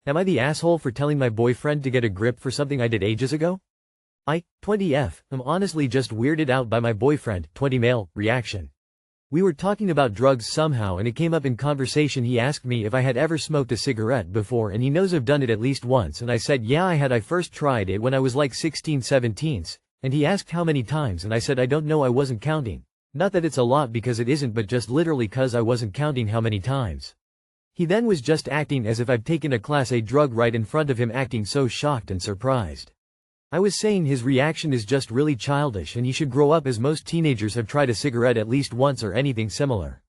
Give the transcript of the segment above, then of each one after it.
Am I the asshole for telling my boyfriend to get a grip for something I did ages ago? 20F, am honestly just weirded out by my boyfriend, 20 male, reaction. We were talking about drugs somehow and it came up in conversation. He asked me if I had ever smoked a cigarette before and he knows I've done it at least once and I said yeah I had. I first tried it when I was like 16-17, and he asked how many times and I said I don't know, I wasn't counting. Not that it's a lot because it isn't, but just literally cause I wasn't counting how many times. He then was just acting as if I've taken a class A drug right in front of him, acting so shocked and surprised. I was saying his reaction is just really childish and he should grow up, as most teenagers have tried a cigarette at least once or anything similar.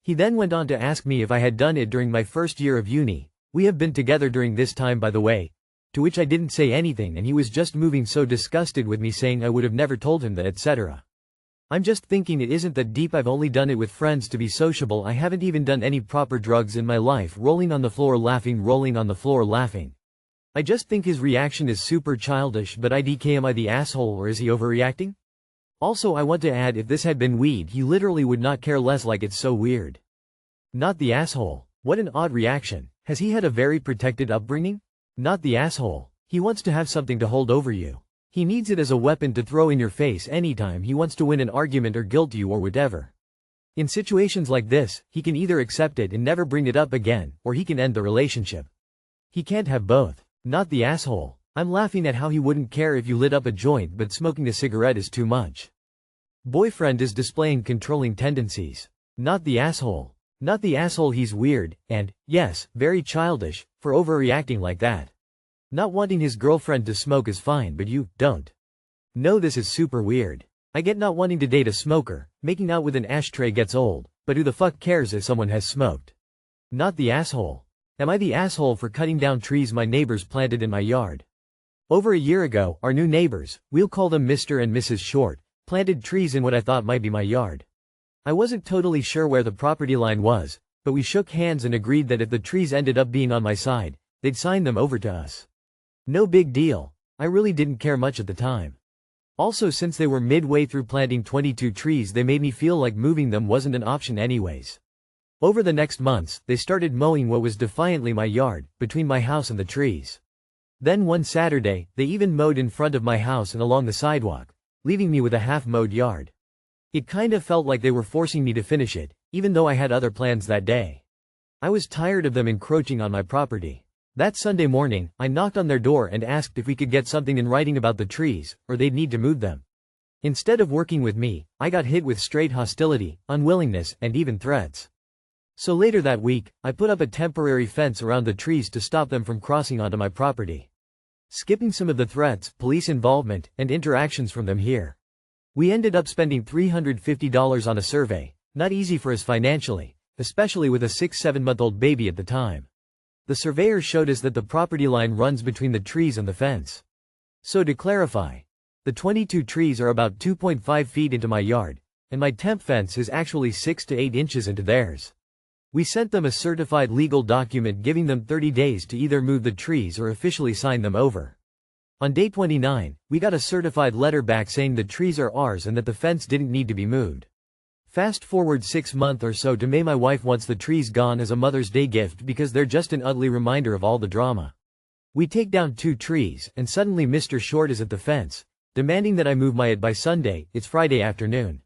He then went on to ask me if I had done it during my first year of uni. We have been together during this time, by the way. To which I didn't say anything and he was just moving so disgusted with me, saying I would have never told him that, etc. I'm just thinking it isn't that deep. I've only done it with friends to be sociable. I haven't even done any proper drugs in my life. Rolling on the floor laughing, rolling on the floor laughing. I just think his reaction is super childish, but IDK, am I the asshole or is he overreacting? Also, I want to add, if this had been weed he literally would not care less, like it's so weird. Not the asshole. What an odd reaction. Has he had a very protected upbringing? Not the asshole. He wants to have something to hold over you. He needs it as a weapon to throw in your face anytime he wants to win an argument or guilt you or whatever. In situations like this, he can either accept it and never bring it up again, or he can end the relationship. He can't have both. Not the asshole. I'm laughing at how he wouldn't care if you lit up a joint, but smoking a cigarette is too much. Boyfriend is displaying controlling tendencies. Not the asshole. Not the asshole, he's weird, and, yes, very childish, for overreacting like that. Not wanting his girlfriend to smoke is fine, but you don't. No, this is super weird. I get not wanting to date a smoker, making out with an ashtray gets old, but who the fuck cares if someone has smoked? Not the asshole. Am I the asshole for cutting down trees my neighbors planted in my yard? Over a year ago, our new neighbors, we'll call them Mr. and Mrs. Short, planted trees in what I thought might be my yard. I wasn't totally sure where the property line was, but we shook hands and agreed that if the trees ended up being on my side, they'd sign them over to us. No big deal. I really didn't care much at the time. Also, since they were midway through planting 22 trees, they made me feel like moving them wasn't an option anyways. Over the next months, they started mowing what was defiantly my yard, between my house and the trees. Then one Saturday, they even mowed in front of my house and along the sidewalk, leaving me with a half-mowed yard. It kinda felt like they were forcing me to finish it, even though I had other plans that day. I was tired of them encroaching on my property. That Sunday morning, I knocked on their door and asked if we could get something in writing about the trees, or they'd need to move them. Instead of working with me, I got hit with straight hostility, unwillingness, and even threats. So later that week, I put up a temporary fence around the trees to stop them from crossing onto my property. Skipping some of the threats, police involvement, and interactions from them here. We ended up spending $350 on a survey, not easy for us financially, especially with a 6-7-month-old baby at the time. The surveyor showed us that the property line runs between the trees and the fence. So to clarify, the 22 trees are about 2.5 feet into my yard, and my temp fence is actually 6 to 8 inches into theirs. We sent them a certified legal document giving them 30 days to either move the trees or officially sign them over. On day 29, we got a certified letter back saying the trees are ours and that the fence didn't need to be moved. Fast forward 6 months or so to May, my wife wants the trees gone as a Mother's Day gift because they're just an ugly reminder of all the drama. We take down 2 trees and suddenly Mr. Short is at the fence, demanding that I move it by Sunday. It's Friday afternoon.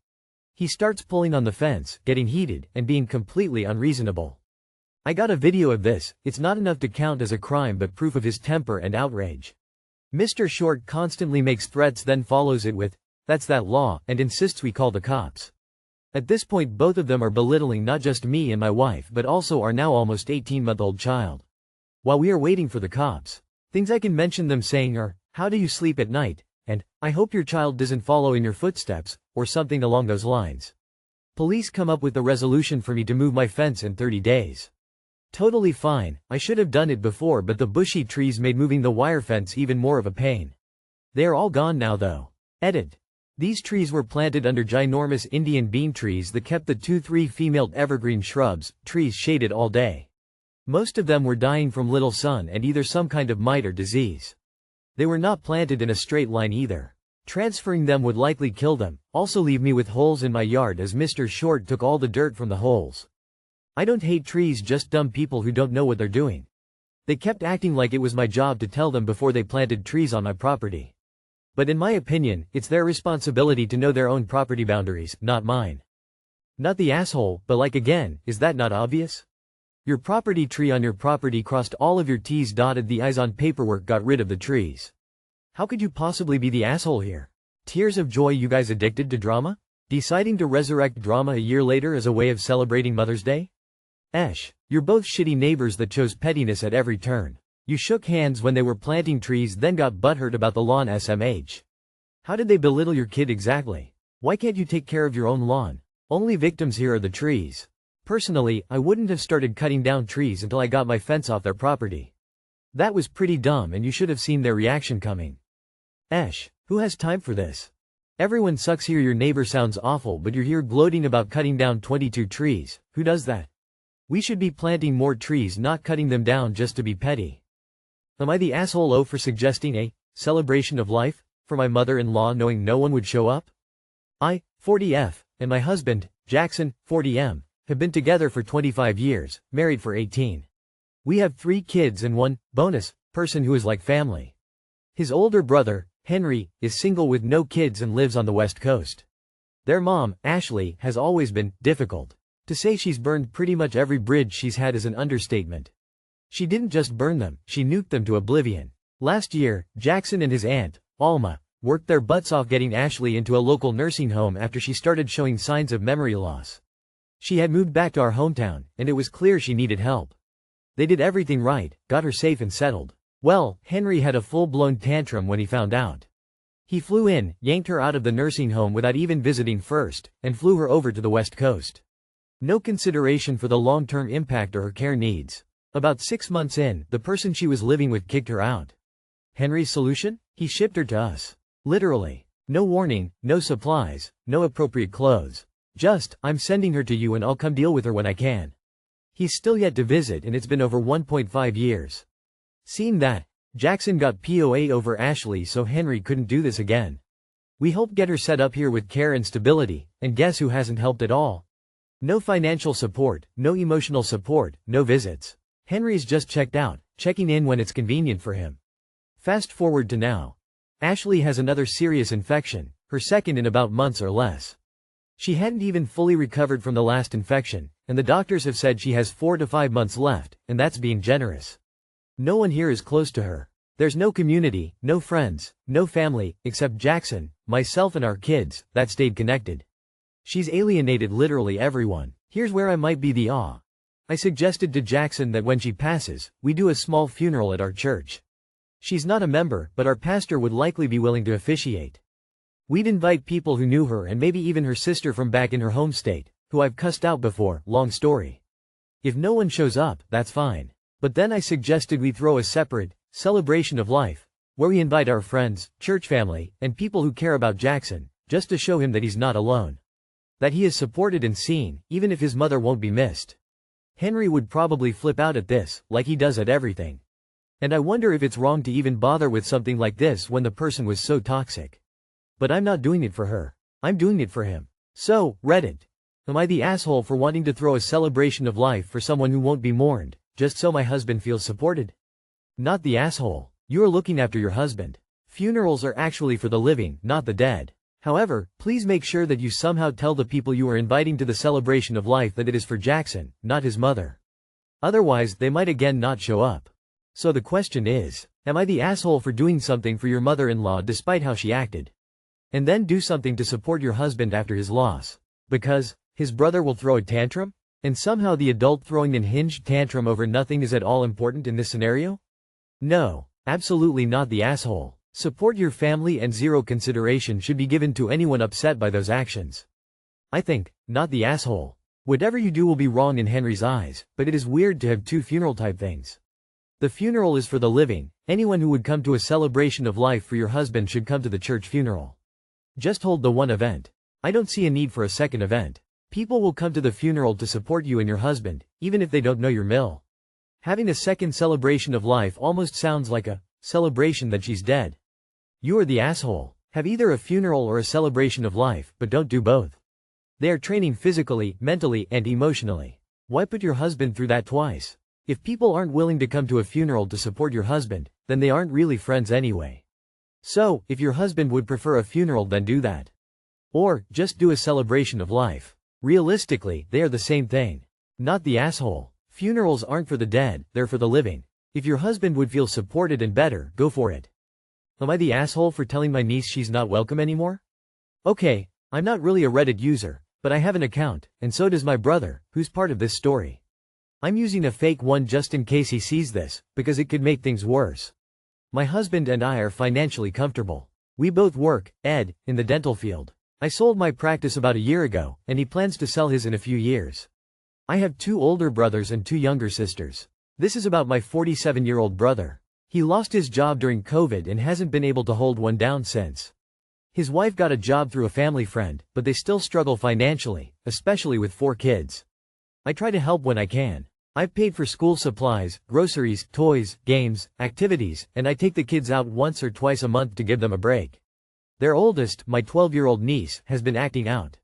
He starts pulling on the fence, getting heated, and being completely unreasonable. I got a video of this. It's not enough to count as a crime but proof of his temper and outrage. Mr. Short constantly makes threats, then follows it with, "That's that law," and insists we call the cops. At this point both of them are belittling not just me and my wife but also our now almost 18-month-old child. While we are waiting for the cops, things I can mention them saying are, "How do you sleep at night?" and, "I hope your child doesn't follow in your footsteps," or something along those lines. Police come up with a resolution for me to move my fence in 30 days. Totally fine, I should have done it before, but the bushy trees made moving the wire fence even more of a pain. They are all gone now though. Edit. These trees were planted under ginormous Indian bean trees that kept the 2-3 female evergreen shrubs, trees shaded all day. Most of them were dying from little sun and either some kind of mite or disease. They were not planted in a straight line either. Transferring them would likely kill them, also leave me with holes in my yard as Mr. Short took all the dirt from the holes. I don't hate trees, just dumb people who don't know what they're doing. They kept acting like it was my job to tell them before they planted trees on my property. But in my opinion, it's their responsibility to know their own property boundaries, not mine. Not the asshole, but like again, is that not obvious? Your property tree on your property crossed all of your T's, dotted the I's on paperwork, got rid of the trees. How could you possibly be the asshole here? Tears of joy. You guys addicted to drama? Deciding to resurrect drama a year later as a way of celebrating Mother's Day? You're both shitty neighbors that chose pettiness at every turn. You shook hands when they were planting trees, then got butthurt about the lawn. SMH. How did they belittle your kid exactly? Why can't you take care of your own lawn? Only victims here are the trees. Personally, I wouldn't have started cutting down trees until I got my fence off their property. That was pretty dumb, and you should have seen their reaction coming. Who has time for this? Everyone sucks here. Your neighbor sounds awful, but you're here gloating about cutting down 22 trees. Who does that? We should be planting more trees, not cutting them down just to be petty. Am I the asshole for suggesting a celebration of life for my mother-in-law knowing no one would show up? I, 40F, and my husband, Jackson, 40M, have been together for 25 years, married for 18. We have 3 kids and one, bonus, person who is like family. His older brother, Henry, is single with no kids and lives on the West Coast. Their mom, Ashley, has always been difficult. To say she's burned pretty much every bridge she's had is an understatement. She didn't just burn them, she nuked them to oblivion. Last year, Jackson and his aunt, Alma, worked their butts off getting Ashley into a local nursing home after she started showing signs of memory loss. She had moved back to our hometown, and it was clear she needed help. They did everything right, got her safe and settled. Well, Henry had a full-blown tantrum when he found out. He flew in, yanked her out of the nursing home without even visiting first, and flew her over to the West Coast. No consideration for the long-term impact or her care needs. About 6 months in, the person she was living with kicked her out. Henry's solution? He shipped her to us. Literally. No warning, no supplies, no appropriate clothes. Just, I'm sending her to you and I'll come deal with her when I can. He's still yet to visit, and it's been over 1.5 years. Seeing that, Jackson got POA over Ashley, so Henry couldn't do this again. We helped get her set up here with care and stability, and guess who hasn't helped at all? No financial support, no emotional support, no visits. Henry's just checked out, checking in when it's convenient for him. Fast forward to now. Ashley has another serious infection, her second in about months or less. She hadn't even fully recovered from the last infection, and the doctors have said she has 4 to 5 months left, and that's being generous. No one here is close to her. There's no community, no friends, no family, except Jackson, myself and our kids, that stayed connected. She's alienated literally everyone. Here's where I might be the I suggested to Jackson that when she passes, we do a small funeral at our church. She's not a member, but our pastor would likely be willing to officiate. We'd invite people who knew her and maybe even her sister from back in her home state, who I've cussed out before, long story. If no one shows up, that's fine. But then I suggested we throw a separate celebration of life, where we invite our friends, church family, and people who care about Jackson, just to show him that he's not alone. That he is supported and seen, even if his mother won't be missed. Henry would probably flip out at this, like he does at everything. And I wonder if it's wrong to even bother with something like this when the person was so toxic. But I'm not doing it for her. I'm doing it for him. So, Reddit. Am I the asshole for wanting to throw a celebration of life for someone who won't be mourned, just so my husband feels supported? Not the asshole. You're looking after your husband. Funerals are actually for the living, not the dead. However, please make sure that you somehow tell the people you are inviting to the celebration of life that it is for Jackson, not his mother. Otherwise, they might again not show up. So the question is, am I the asshole for doing something for your mother-in-law despite how she acted? And then do something to support your husband after his loss. Because his brother will throw a tantrum? And somehow the adult throwing an unhinged tantrum over nothing is at all important in this scenario? No, absolutely not the asshole. Support your family and zero consideration should be given to anyone upset by those actions. I think, not the asshole. Whatever you do will be wrong in Henry's eyes, but it is weird to have 2 funeral type things. The funeral is for the living. Anyone who would come to a celebration of life for your husband should come to the church funeral. Just hold the one event. I don't see a need for a second event. People will come to the funeral to support you and your husband, even if they don't know your mill. Having a second celebration of life almost sounds like a celebration that she's dead. You are the asshole. Have either a funeral or a celebration of life, but don't do both. They are training physically, mentally, and emotionally. Why put your husband through that twice? If people aren't willing to come to a funeral to support your husband, then they aren't really friends anyway. So, if your husband would prefer a funeral, then do that. Or, just do a celebration of life. Realistically, they are the same thing. Not the asshole. Funerals aren't for the dead, they're for the living. If your husband would feel supported and better, go for it. Am I the asshole for telling my niece she's not welcome anymore? Okay, I'm not really a Reddit user, but I have an account, and so does my brother, who's part of this story. I'm using a fake one just in case he sees this, because it could make things worse. My husband and I are financially comfortable. We both work, in the dental field. I sold my practice about a year ago, and he plans to sell his in a few years. I have 2 older brothers and 2 younger sisters. This is about my 47-year-old brother. He lost his job during COVID and hasn't been able to hold one down since. His wife got a job through a family friend, but they still struggle financially, especially with 4 kids. I try to help when I can. I've paid for school supplies, groceries, toys, games, activities, and I take the kids out once or twice a month to give them a break. Their oldest, my 12-year-old niece, has been acting out.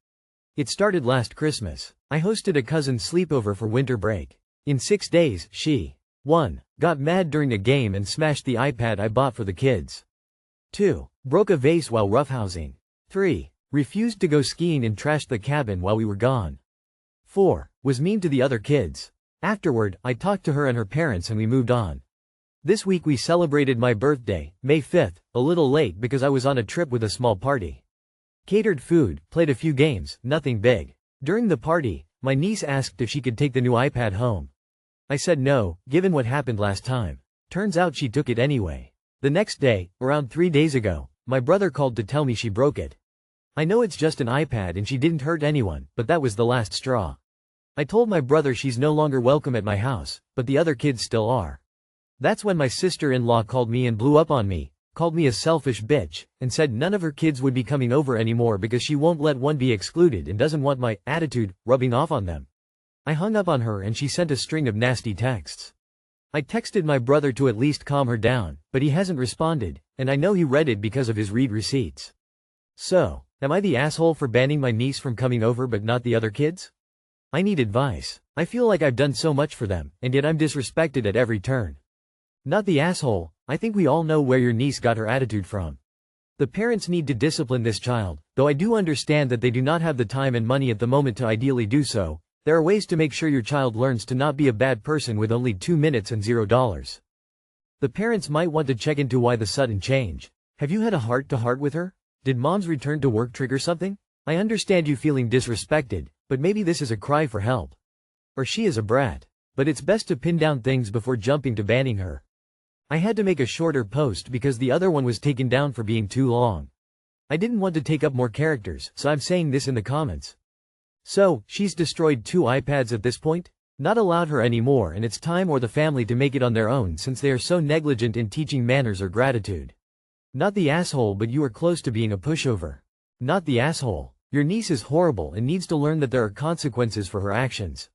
It started last Christmas. I hosted a cousin's sleepover for winter break. In 6 days, she 1. Got mad during a game and smashed the iPad I bought for the kids. 2. Broke a vase while roughhousing. 3. Refused to go skiing and trashed the cabin while we were gone. 4. Was mean to the other kids. Afterward, I talked to her and her parents and we moved on. This week we celebrated my birthday, May 5th, a little late because I was on a trip with a small party. Catered food, played a few games, nothing big. During the party, my niece asked if she could take the new iPad home. I said no, given what happened last time. Turns out she took it anyway. The next day, around 3 days ago, my brother called to tell me she broke it. I know it's just an iPad and she didn't hurt anyone, but that was the last straw. I told my brother she's no longer welcome at my house, but the other kids still are. That's when my sister-in-law called me and blew up on me, called me a selfish bitch, and said none of her kids would be coming over anymore because she won't let one be excluded and doesn't want my attitude rubbing off on them. I hung up on her and she sent a string of nasty texts. I texted my brother to at least calm her down, but he hasn't responded, and I know he read it because of his read receipts. So, am I the asshole for banning my niece from coming over but not the other kids? I need advice. I feel like I've done so much for them, and yet I'm disrespected at every turn. Not the asshole. I think we all know where your niece got her attitude from. The parents need to discipline this child, though I do understand that they do not have the time and money at the moment to ideally do so. There are ways to make sure your child learns to not be a bad person with only 2 minutes and $0. The parents might want to check into why the sudden change. Have you had a heart-to-heart with her? Did mom's return to work trigger something? I understand you feeling disrespected, but maybe this is a cry for help. Or she is a brat. But it's best to pin down things before jumping to banning her. I had to make a shorter post because the other one was taken down for being too long. I didn't want to take up more characters, so I'm saying this in the comments. So, she's destroyed 2 iPads at this point? Not allowed her anymore, and it's time or the family to make it on their own since they are so negligent in teaching manners or gratitude. Not the asshole, but you are close to being a pushover. Not the asshole. Your niece is horrible and needs to learn that there are consequences for her actions.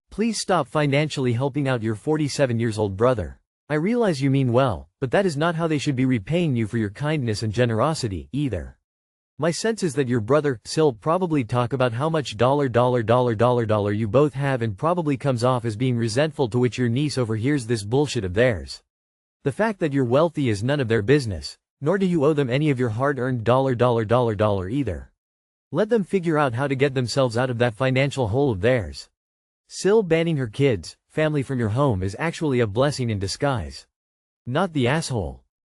Please stop financially helping out your 47-year-old brother. I realize you mean well, but that is not how they should be repaying you for your kindness and generosity, either. My sense is that your brother, Sil, probably talk about how much you both have and probably comes off as being resentful, to which your niece overhears this bullshit of theirs. The fact that you're wealthy is none of their business, nor do you owe them any of your hard-earned either. Let them figure out how to get themselves out of that financial hole of theirs. Sil, banning her kids, family from your home is actually a blessing in disguise. Not the asshole.